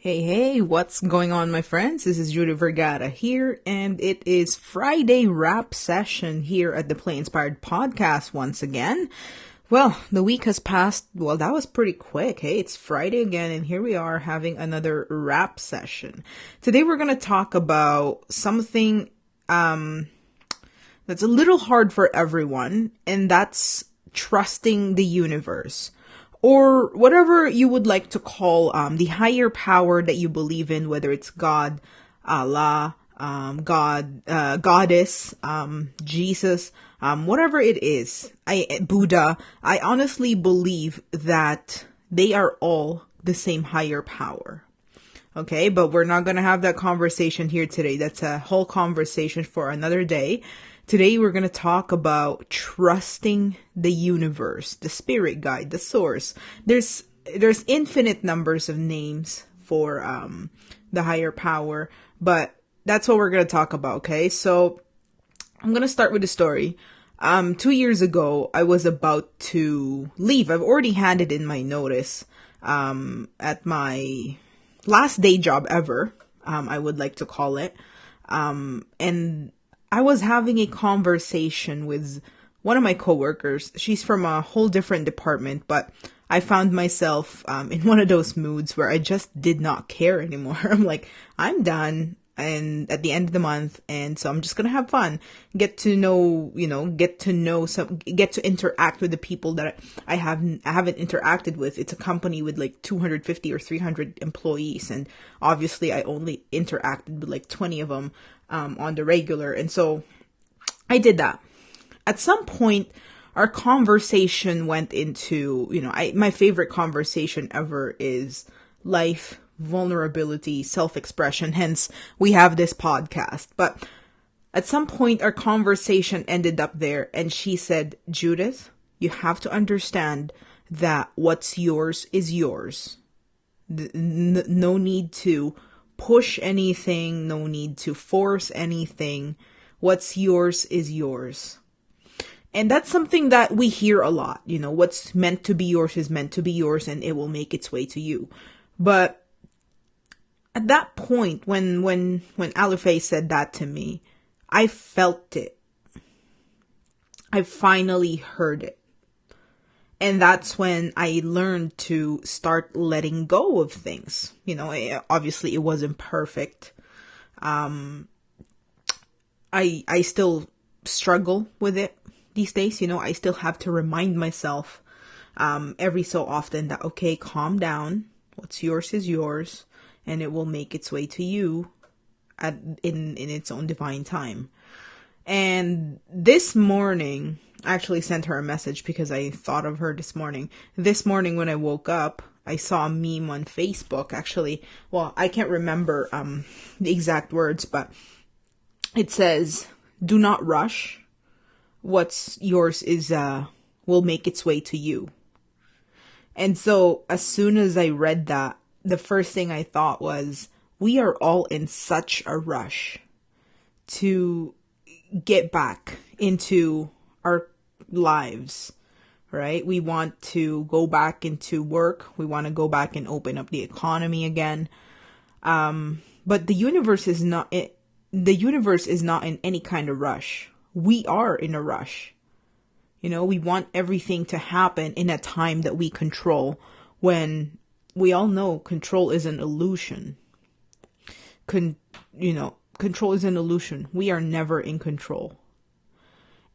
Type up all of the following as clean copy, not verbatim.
Hey, what's going on, my friends? This is Judy Vergara here, and it is Friday rap session here at the Play Inspired podcast once again. Well, the week has passed. Well, that was pretty quick. Hey, it's Friday again, and here we are having another rap session. Today we're going to talk about something that's a little hard for everyone, and that's trusting the universe. Or whatever you would like to call the higher power that you believe in, whether it's God, Allah, Goddess, Jesus, whatever it is, Buddha. I honestly believe that they are all the same higher power. Okay, but we're not going to have that conversation here today. That's a whole conversation for another day. Today, we're going to talk about trusting the universe, the spirit guide, the source. There's infinite numbers of names for the higher power, but that's what we're going to talk about, okay? So I'm going to start with a story. 2 years ago, I was about to leave. I've already handed in my notice at my last day job ever, I would like to call it. And I was having a conversation with one of my coworkers. She's from a whole different department, but I found myself in one of those moods where I just did not care anymore. I'm like, I'm done, and at the end of the month, and so I'm just gonna have fun, get to interact with the people that I haven't interacted with. It's a company with like 250 or 300 employees, and obviously I only interacted with like 20 of them on the regular. And so I did that. At some point, our conversation went into, my favorite conversation ever is life, vulnerability, self-expression. Hence, we have this podcast. But at some point, our conversation ended up there, and she said, Judith, you have to understand that what's yours is yours. No need to push anything, no need to force anything. What's yours is yours. And that's something that we hear a lot. What's meant to be yours is meant to be yours, and it will make its way to you. But at that point, when Alife said that to me, I felt it. I finally heard it. And that's when I learned to start letting go of things. Obviously it wasn't perfect. I still struggle with it these days. I still have to remind myself every so often that, okay, calm down. What's yours is yours, and it will make its way to you in its own divine time. And this morning, I actually sent her a message because I thought of her this morning. This morning when I woke up, I saw a meme on Facebook. Actually, well, I can't remember the exact words, but it says, do not rush. What's yours is will make its way to you. And so as soon as I read that, the first thing I thought was, we are all in such a rush to get back into our lives, right? We want to go back into work. We want to go back and open up the economy again. But the universe is not in any kind of rush. We are in a rush. We want everything to happen in a time that we control, when we all know control is an illusion. Control is an illusion. We are never in control.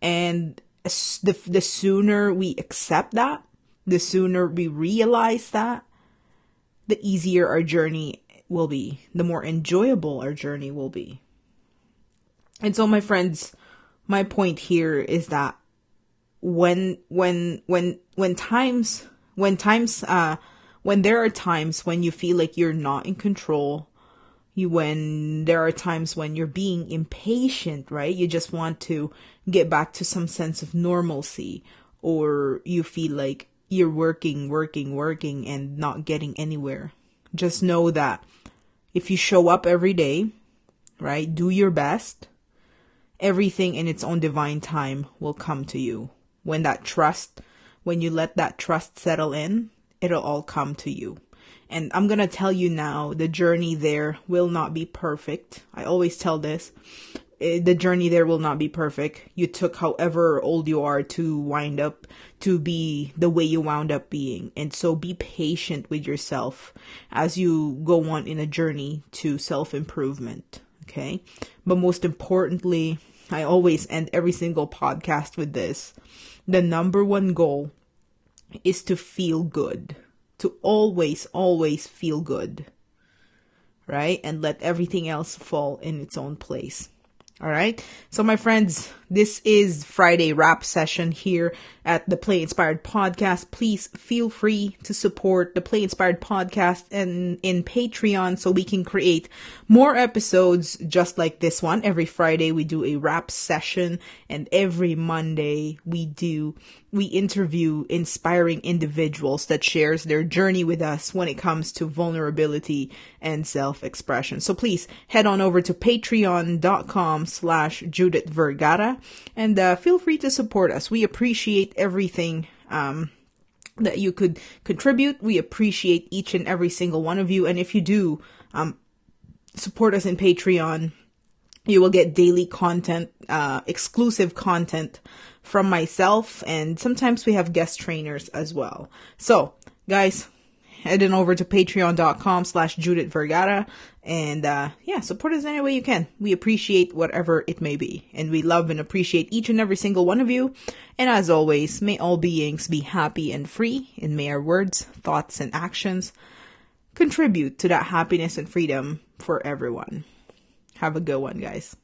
And the sooner we accept that, the sooner we realize that, the easier our journey will be, the more enjoyable our journey will be. And so, my friends, my point here is that when there are times when you feel like you're not in control, when there are times when you're being impatient, right? You just want to get back to some sense of normalcy, or you feel like you're working and not getting anywhere. Just know that if you show up every day, right? Do your best. Everything in its own divine time will come to you. When you let that trust settle in, it'll all come to you. And I'm going to tell you now, the journey there will not be perfect. I always tell this. The journey there will not be perfect. You took however old you are to wind up to be the way you wound up being. And so be patient with yourself as you go on in a journey to self-improvement. Okay. But most importantly, I always end every single podcast with this. The number one goal is to feel good. To always, always feel good. Right? And let everything else fall in its own place. All right. So my friends, this is Friday wrap session here at the Play Inspired Podcast. Please feel free to support the Play Inspired Podcast and in Patreon so we can create more episodes just like this one. Every Friday we do a wrap session, and every Monday we interview inspiring individuals that shares their journey with us when it comes to vulnerability and self-expression. So please head on over to patreon.com/Judith Vergara and feel free to support us. We appreciate everything that you could contribute. We appreciate each and every single one of you. And if you do support us in Patreon, you will get daily content, exclusive content from myself, and sometimes we have guest trainers as well. So, guys, heading over to patreon.com/Judith Vergara and support us any way you can. We appreciate whatever it may be, and we love and appreciate each and every single one of you. And as always, may all beings be happy and free, and may our words, thoughts, and actions contribute to that happiness and freedom for everyone. Have a good one, guys.